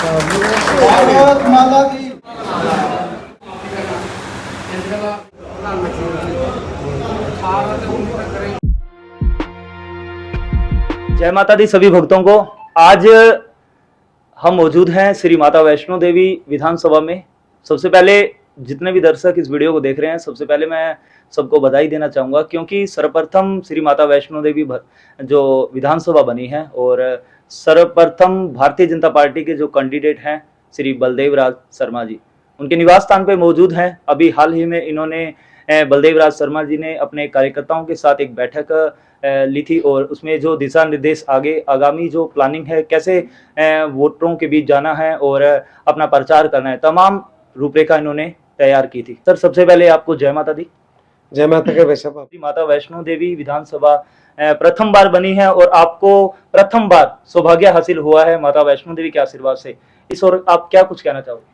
भारत माता की जय माता दी सभी भक्तों को। आज हम मौजूद हैं श्री माता वैष्णो देवी विधानसभा में। सबसे पहले जितने भी दर्शक इस वीडियो को देख रहे हैं, सबसे पहले मैं सबको बधाई देना चाहूँगा, क्योंकि सर्वप्रथम श्री माता वैष्णो देवी जो विधानसभा बनी है और सर्वप्रथम भारतीय जनता पार्टी के जो कैंडिडेट हैं श्री बलदेव राज शर्मा जी, उनके निवास स्थान पे मौजूद हैं। अभी हाल ही में इन्होंने बलदेव राज शर्मा जी ने अपने कार्यकर्ताओं के साथ एक बैठक ली थी और उसमें जो दिशा निर्देश आगे आगामी जो प्लानिंग है, कैसे वोटरों के बीच जाना है और अपना प्रचार करना है, तमाम रूपरेखा इन्होंने तैयार की थी। सर, सबसे पहले आपको जय माता दी। जय माता के वैष्णव। माता वैष्णो देवी विधानसभा प्रथम बार बनी है और आपको प्रथम बार सौभाग्य हासिल हुआ है माता वैष्णो देवी के आशीर्वाद से। इस और आप क्या कुछ कहना चाहोगे?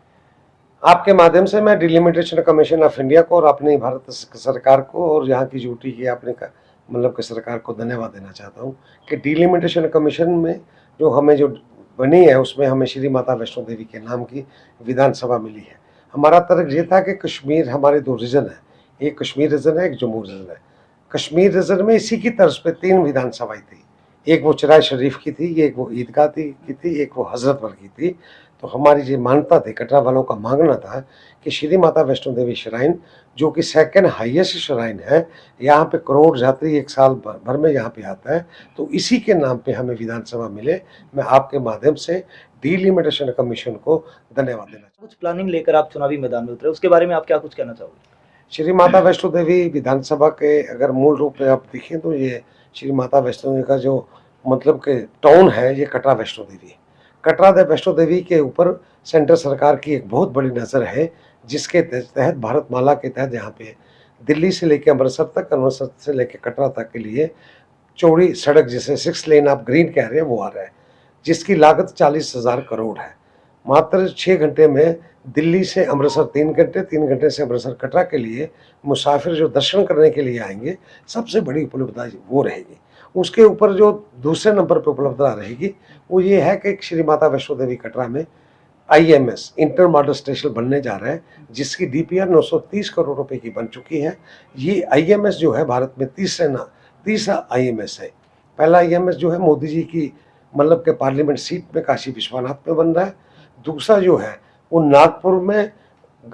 आपके माध्यम से मैं डिलिमिटेशन कमीशन ऑफ इंडिया को और अपनी भारत सरकार को और यहाँ की ड्यूटी की अपने मतलब कि सरकार को धन्यवाद देना चाहता हूँ कि डिलिमिटेशन कमीशन में जो हमें जो बनी है उसमें हमें श्री माता वैष्णो देवी के नाम की विधानसभा मिली है। हमारा तर्क ये था कि कश्मीर हमारे दो रीजन है, एक कश्मीर रीजन है, एक जम्मू रीजन है। कश्मीर रीजन में इसी की तर्ज पे 3 विधानसभाएं थी, एक वो चराय शरीफ की थी, एक वो ईदगाह की थी, एक वो हजरतबल की थी। तो हमारी जो मान्यता थी, कटरा वालों का मांगना था कि श्री माता वैष्णो देवी श्राइन जो कि सेकंड हाईएस्ट श्राइन है, यहाँ पे करोड़ यात्री एक साल भर में यहाँ पे आता है, तो इसी के नाम पे हमें विधानसभा मिले। मैं आपके माध्यम से डिलिमिटेशन कमीशन को धन्यवाद देना चाहूँगा। कुछ प्लानिंग लेकर आप चुनावी मैदान में उतरे, उसके बारे में आप क्या कुछ कहना चाहोगे? श्री माता वैष्णो देवी विधानसभा के अगर मूल रूप में आप देखें तो ये श्री माता वैष्णो देवी का जो मतलब के टाउन है, ये कटरा वैष्णो देवी है। कटरा वैष्णो देवी के ऊपर सेंट्रल सरकार की एक बहुत बड़ी नज़र है, जिसके तहत भारतमाला के तहत यहाँ पे दिल्ली से लेकर अमृतसर तक, अमृतसर से लेकर कटरा तक के लिए चौड़ी सड़क, जिसे 6 लेन आप ग्रीन कह रहे हैं, वो आ रहा है, जिसकी लागत 40,000 करोड़ है। मात्र 6 घंटे में दिल्ली से अमृतसर 3 घंटे, 3 घंटे से अमृतसर कटरा के लिए मुसाफिर जो दर्शन करने के लिए आएंगे, सबसे बड़ी उपलब्धता वो रहेगी। उसके ऊपर जो दूसरे नंबर पर उपलब्धता रहेगी वो ये है कि श्री माता वैष्णो देवी कटरा में IMS इंटर मॉडल स्टेशन बनने जा रहा है, जिसकी DPR 930 करोड़ रुपए की बन चुकी है। ये IMS जो है भारत में तीसरा IMS है। पहला IMS जो है मोदी जी की मतलब के पार्लियामेंट सीट में काशी विश्वनाथ में बन रहा है। दूसरा जो है वो नागपुर में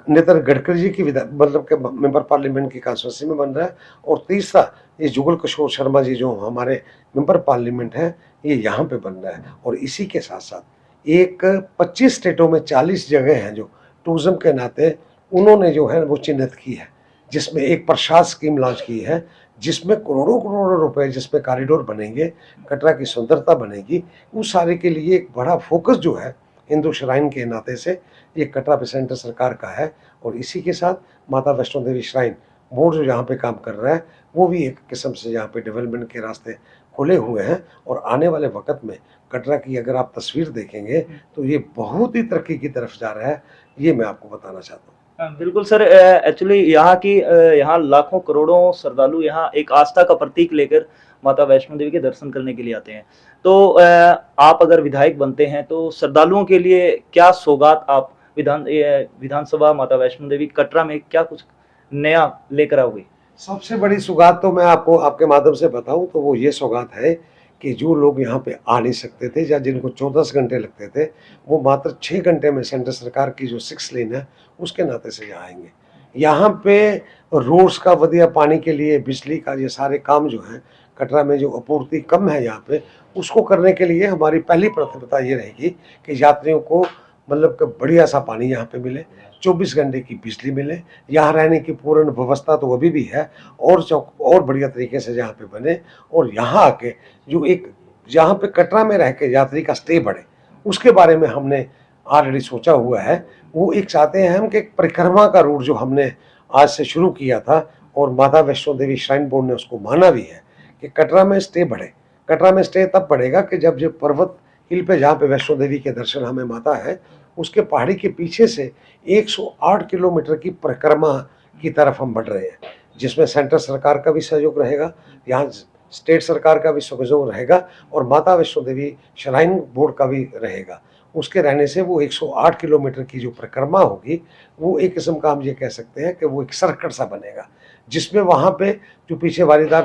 नितिन गडकरी जी की मतलब के मेंबर पार्लियामेंट की कॉन्स्टिट्यूंसी में बन रहा है। और तीसरा ये जुगल किशोर शर्मा जी जो हमारे मेंबर पार्लियामेंट हैं, ये यहाँ पे बन रहा है। और इसी के साथ साथ एक 25 स्टेटों में 40 जगह हैं जो टूरिज्म के नाते उन्होंने जो है वो चिन्हित की है, जिसमें एक प्रसाद स्कीम लॉन्च की है, जिसमें करोड़ों करोड़ों रुपए, जिसमें कॉरिडोर बनेंगे, कटरा की सुंदरता बनेगी। उस सारे के लिए एक बड़ा फोकस जो है हिंदू श्राइन के नाते से ये कटरा पे सेंटर सरकार का है। और इसी के साथ माता वैष्णो देवी श्राइन बोर्ड जो यहाँ पे काम कर रहा है, वो भी एक किस्म से यहाँ पे डेवलपमेंट के रास्ते खुले हुए हैं। और आने वाले वक्त में कटरा की अगर आप तस्वीर देखेंगे तो ये बहुत ही तरक्की की तरफ जा रहा है, ये मैं आपको बताना चाहता हूँ। बिल्कुल सर, एक्चुअली यहाँ लाखों करोड़ों श्रद्धालु यहाँ एक आस्था का प्रतीक लेकर माता वैष्णो देवी के दर्शन करने के लिए आते हैं। तो आप अगर विधायक बनते हैं तो श्रद्धालुओं के लिए क्या सौगात आप विधानसभा माता वैष्णो देवी कटरा में क्या कुछ नया लेकर आओगे? सबसे बड़ी सौगात तो मैं आपको आपके माध्यम से बताऊं तो वो ये सौगात है कि जो लोग यहाँ पे आ नहीं सकते थे या जिनको 14 घंटे लगते थे, वो मात्र 6 घंटे में सेंट्रल सरकार की जो 6 लेन है उसके नाते से यहाँ आएंगे। यहाँ पे रोड्स का वधिया, पानी के लिए, बिजली का, ये सारे काम जो हैं कटरा में जो आपूर्ति कम है यहाँ पे, उसको करने के लिए हमारी पहली प्राथमिकता ये रहेगी कि यात्रियों को मतलब कि बढ़िया सा पानी यहाँ पे मिले, 24 घंटे की बिजली मिले, यहाँ रहने की पूर्ण व्यवस्था तो अभी भी है और बढ़िया तरीके से यहाँ पे बने। और यहाँ आके जो एक यहाँ पे कटरा में रह के यात्री का स्टे बढ़े, उसके बारे में हमने ऑलरेडी सोचा हुआ है। वो एक चाहते हैं हम कि एक परिक्रमा का रूट जो हमने आज से शुरू किया था और माता वैष्णो देवी श्राइन बोर्ड ने उसको माना भी है कि कटरा में स्टे बढ़े। कटरा में स्टे तब बढ़ेगा कि जब जो पर्वत हिल पे जहाँ पे वैष्णो देवी के दर्शन हमें माता है, उसके पहाड़ी के पीछे से 108 किलोमीटर की परिक्रमा की तरफ हम बढ़ रहे हैं, जिसमें सेंट्रल सरकार का भी सहयोग रहेगा, यहाँ स्टेट सरकार का भी सहयोग रहेगा और माता वैष्णो देवी श्राइन बोर्ड का भी रहेगा। उसके रहने से वो 108 किलोमीटर की जो परिक्रमा होगी, वो एक किस्म का हम ये कह सकते हैं कि वो एक सर्किट सा बनेगा, जिसमें वहाँ पे जो पीछे वारीदार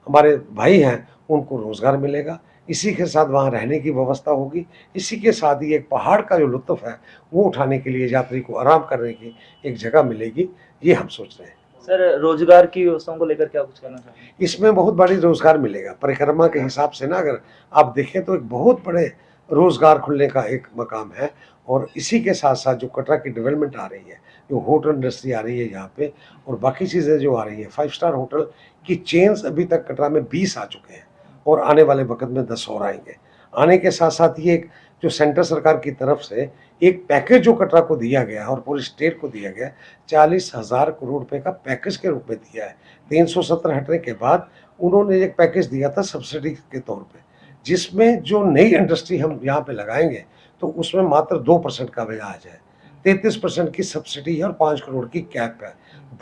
हमारे भाई हैं, उनको रोज़गार मिलेगा। इसी के साथ वहाँ रहने की व्यवस्था होगी। इसी के साथ ही एक पहाड़ का जो लुत्फ़ है, वो उठाने के लिए यात्री को आराम करने की एक जगह मिलेगी, ये हम सोच रहे हैं। सर, रोजगार की व्यवस्थाओं को लेकर क्या कुछ कहना चाहेंगे? इसमें बहुत बड़ी रोज़गार मिलेगा। परिक्रमा के हिसाब से ना अगर आप देखें तो एक बहुत बड़े रोज़गार खुलने का एक मकाम है। और इसी के साथ-साथ जो कटरा की डेवलपमेंट आ रही है, जो होटल इंडस्ट्री आ रही है यहाँ पे और बाकी चीज़ें जो आ रही हैं, 5 स्टार होटल की चेन्स अभी तक कटरा में 20 आ चुके हैं और आने वाले वक़्त में 10 और आएँगे। आने के साथ-साथ ये एक जो सेंट्रल सरकार की तरफ से एक पैकेज जो कटरा को दिया गया है और पूरी स्टेट को दिया गया है, 40,000 करोड़ रुपए का पैकेज के रूप में दिया है। 370 हटने के बाद उन्होंने एक पैकेज दिया था सब्सिडी के तौर पे, जिसमें जो नई इंडस्ट्री हम यहाँ पे लगाएँगे, तो उसमें मात्र 2% का ब्याज है, 33% की सब्सिडी है और 5 करोड़ की कैप है।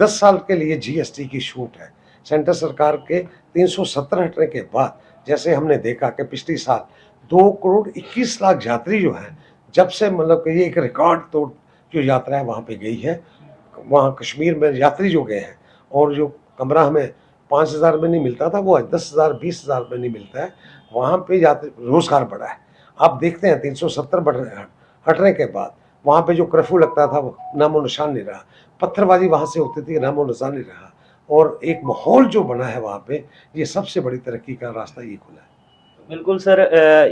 10 साल के लिए जीएसटी की छूट है। सेंट्रल सरकार के 370 हटने के बाद जैसे हमने देखा कि पिछले साल 2 करोड़ 21 लाख यात्री जो हैं, जब से मतलब कि ये एक रिकॉर्ड तोड़ जो यात्राएँ वहाँ पे गई है, वहाँ कश्मीर में यात्री जो गए हैं और जो कमरा हमें 5,000 में नहीं मिलता था, वो आज 10,000 20,000 में नहीं मिलता है। वहाँ पे यात्री रोज़गार बढ़ा है। आप देखते हैं 370 हटने के बाद वहाँ पे जो कर्फ्यू लगता था वो नामो-निशान नहीं रहा। पत्थरबाजी वहाँ से होती थी, नामो-निशान नहीं रहा और एक माहौल जो बना है वहाँ पे, ये सबसे बड़ी तरक्की का रास्ता ये खुला है। बिल्कुल सर,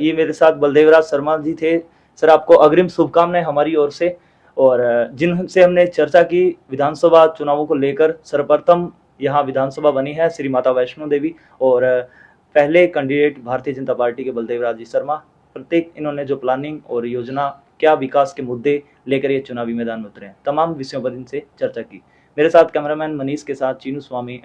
ये मेरे साथ बलदेवराज शर्मा जी थे। सर, आपको अग्रिम शुभकामनाएं हमारी ओर से। और जिनसे हमने चर्चा की विधानसभा चुनावों को लेकर, सर्वप्रथम यहाँ विधानसभा बनी है श्री माता वैष्णो देवी और पहले कैंडिडेट भारतीय जनता पार्टी के बलदेवराज जी शर्मा। प्रत्येक इन्होंने जो प्लानिंग और योजना, क्या विकास के मुद्दे लेकर ये चुनावी मैदान में उतरे हैं, तमाम विषयों पर इनसे चर्चा की। मेरे साथ कैमरामैन मनीष के साथ चीनू स्वामी।